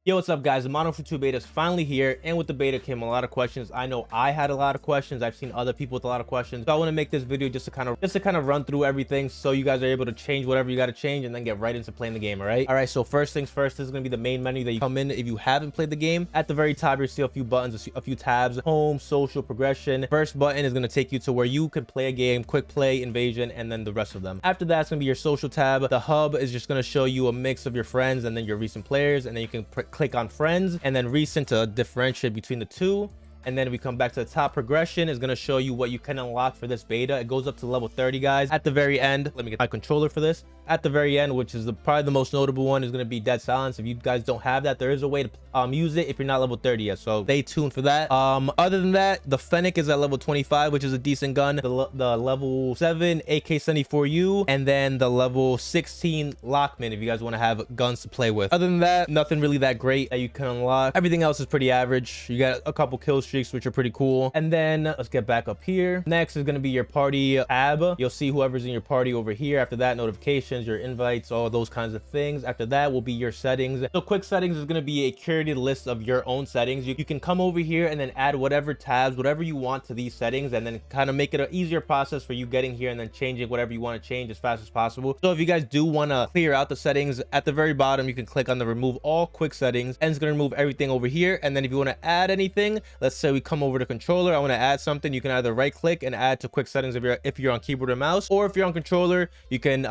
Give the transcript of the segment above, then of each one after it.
Yo, what's up guys? The MW2 beta is finally here, and with the beta came a lot of questions. I know I had a lot of questions. I've seen other people with a lot of questions. So I want to make this video just to kind of run through everything so you guys are able to change whatever you got to change and then get right into playing the game. All right, so first things first, this is going to be the main menu that you come in if you haven't played the game. At the very top, you see a few buttons, a few tabs: home, social, progression. First button is going to take you to where you can play a game, quick play, invasion, and then the rest of them. After that, it's going to be your social tab. The hub is just going to show you a mix of your friends and then your recent players, and then you can click on friends and then recent to differentiate between the two. And then we come back to the top. Progression is going to show you what you can unlock for this beta. It goes up to level 30, guys. At the very end, let me get my controller for this. At the very end, which is probably the most notable one, is going to be dead silence. If you guys don't have that, there is a way to use it if you're not level 30 yet, so stay tuned for that. Other than that, the Fennec is at level 25, which is a decent gun. The level 7 AK-74U, and then the level 16 Lockman if you guys want to have guns to play with. Other than that, nothing really that great that you can unlock. Everything else is pretty average. You got a couple kill streaks, which are pretty cool. And then let's get back up here. Next is going to be your party tab. You'll see whoever's in your party over here. After that, notifications, your invites, all those kinds of things. After that will be your settings. So quick settings is going to be a curated list of your own settings. You can come over here and then add whatever tabs, whatever you want to these settings, and then kind of make it an easier process for you getting here and then changing whatever you want to change as fast as possible. So if you guys do want to clear out the settings, at the very bottom you can click on the remove all quick settings, and it's going to remove everything over here. And then if you want to add anything, let's say we come over to controller, I want to add something, you can either right click and add to quick settings if you're on keyboard or mouse, or if you're on controller, you can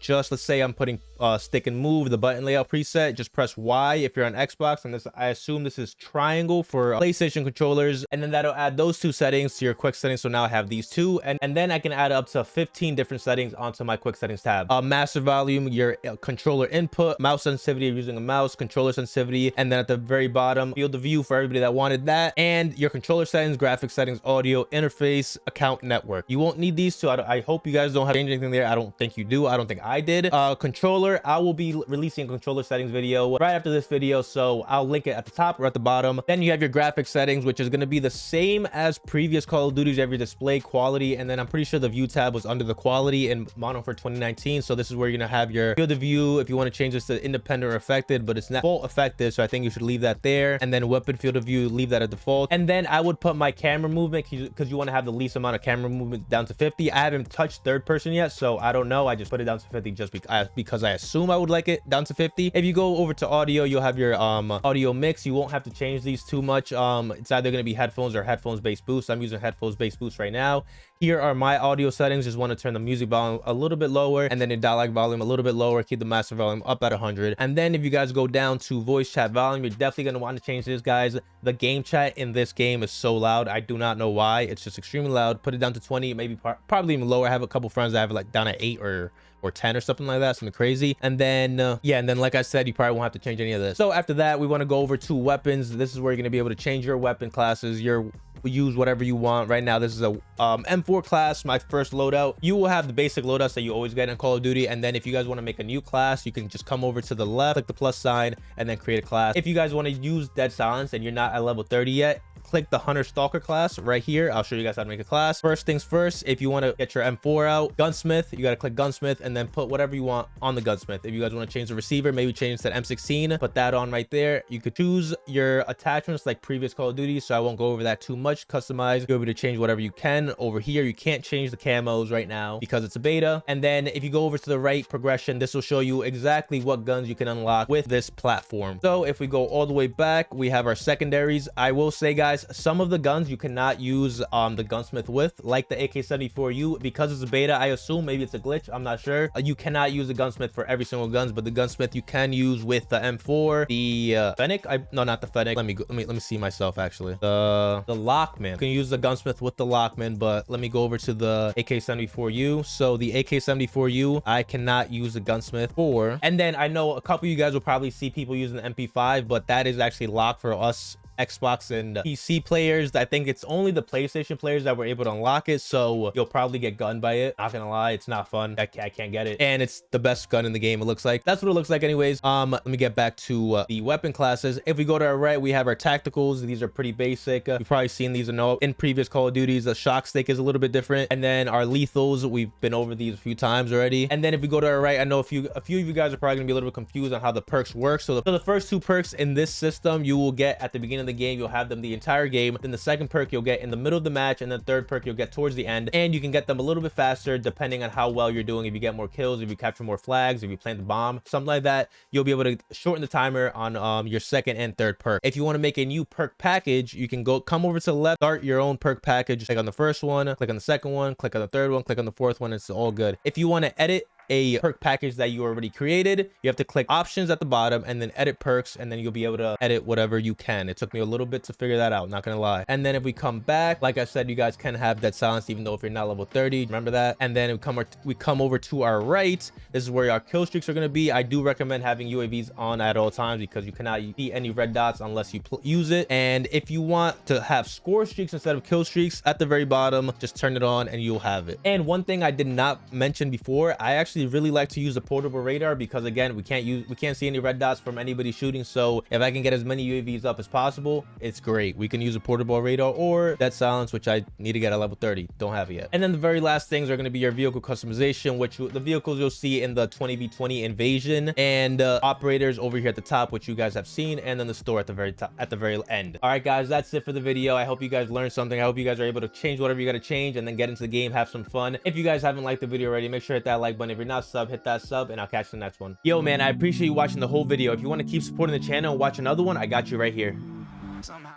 just, let's say I'm putting stick and move, the button layout preset, just press Y if you're on Xbox, and this, I assume this is triangle for PlayStation controllers, and then that'll add those two settings to your quick settings. So now I have these two, and then I can add up to 15 different settings onto my quick settings tab. Master volume, your controller input, mouse sensitivity if you're using a mouse, controller sensitivity, and then at the very bottom, field of view for everybody that wanted that, and your controller settings, graphic settings, audio, interface, account, network. You won't need these two. I hope you guys don't have to change anything there. I don't think you do. I don't think I did. Controller, I will be releasing a controller settings video right after this video, so I'll link it at the top or at the bottom. Then you have your graphic settings, which is going to be the same as previous Call of Duties. You have your display, quality, and then I'm pretty sure the view tab was under the quality in Modern Warfare 2019. So this is where you're going to have your field of view if you want to change this to independent or affected, but it's not full effective, so I think you should leave that there. And then weapon field of view, leave that at default. And then I would put my camera movement, because you want to have the least amount of camera movement, down to 50. I haven't touched third person yet, so I don't know. I just put it down to 50 just because I assume I would like it down to 50. If you go over to audio, you'll have your audio mix. You won't have to change these too much. It's either going to be headphones or headphones based boost. I'm using headphones based boost right now. Here are my audio settings. Just want to turn the music volume a little bit lower, and then the dialogue volume a little bit lower. Keep the master volume up at 100. And then if you guys go down to voice chat volume, you're definitely going to want to change this, guys. The game chat in this game is so loud. I do not know why. It's just extremely loud. Put it down to 20, maybe probably even lower. I have a couple friends that have it like down at 8 or 10 or something like that, something crazy. And then yeah, and then like I said, you probably won't have to change any of this. So after that, we want to go over to weapons. This is where you're going to be able to change your weapon classes, use whatever you want. Right now this is a M4 class, my first loadout. You will have the basic loadouts that you always get in Call of Duty, and then if you guys want to make a new class, you can just come over to the left, click the plus sign, and then create a class. If you guys want to use dead silence and you're not at level 30 yet, click the Hunter Stalker class right here. I'll show you guys how to make a class. First things first, if you want to get your M4 out, gunsmith, you got to click gunsmith and then put whatever you want on the gunsmith. If you guys want to change the receiver, maybe change to M16, put that on right there. You could choose your attachments like previous Call of Duty, so I won't go over that too much. Customize, you'll be able to change whatever you can. Over here, you can't change the camos right now because it's a beta. And then if you go over to the right, progression, this will show you exactly what guns you can unlock with this platform. So if we go all the way back, we have our secondaries. I will say, guys, some of the guns you cannot use the gunsmith with, like the AK-74U, because it's a beta. I assume maybe it's a glitch, I'm not sure. You cannot use the gunsmith for every single guns, but the gunsmith you can use with the M4, the Fennec. No, not the Fennec. Let me see myself actually. The Lockman. You can use the gunsmith with the Lockman, but let me go over to the AK-74U. So the AK-74U, I cannot use the gunsmith for. And then I know a couple of you guys will probably see people using the MP5, but that is actually locked for us Xbox and PC players. I think it's only the PlayStation players that were able to unlock it, so you'll probably get gunned by it. Not gonna lie, it's not fun. I can't get it, and it's the best gun in the game. It looks like that's what it looks like anyways. Let me get back to the weapon classes. If we go to our right, we have our tacticals. These are pretty basic. You've probably seen these in previous Call of Duties. The shock stick is a little bit different, and then our lethals, we've been over these a few times already. And then if we go to our right, I know a few of you guys are probably gonna be a little bit confused on how the perks work. So the first two perks in this system you will get at the beginning of the game. You'll have them the entire game. Then the second perk you'll get in the middle of the match, and the third perk you'll get towards the end, and you can get them a little bit faster depending on how well you're doing. If you get more kills, if you capture more flags, if you plant the bomb, something like that, you'll be able to shorten the timer on your second and third perk. If you want to make a new perk package, you can come over to the left, start your own perk package. Click on the first one, click on the second one, click on the third one, click on the fourth one. It's all good. If you want to edit a perk package that you already created, you have to click options at the bottom and then edit perks, and then you'll be able to edit whatever you can. It took me a little bit to figure that out, not gonna lie. And then if we come back, like I said, you guys can have dead silence even though if you're not level 30, remember that. And then we come over to our right. This is where our kill streaks are going to be. I do recommend having UAVs on at all times because you cannot see any red dots unless you use it. And if you want to have score streaks instead of kill streaks, at the very bottom, just turn it on and you'll have it. And one thing I did not mention before, I actually really like to use a portable radar because again, we can't see any red dots from anybody shooting. So if I can get as many UAVs up as possible, it's great. We can use a portable radar or dead silence, which I need to get at level 30. Don't have it yet. And then the very last things are going to be your vehicle customization, which the vehicles you'll see in the 20v20 invasion, and operators over here at the top, which you guys have seen, and then the store at the very top, at the very end. All right, guys, that's it for the video. I hope you guys learned something. I hope you guys are able to change whatever you got to change and then get into the game, have some fun. If you guys haven't liked the video already, make sure to hit that like button. If you're not sub, hit that sub, and I'll catch you in the next one. Yo, man, I appreciate you watching the whole video. If you want to keep supporting the channel and watch another one, I got you right here. Somehow.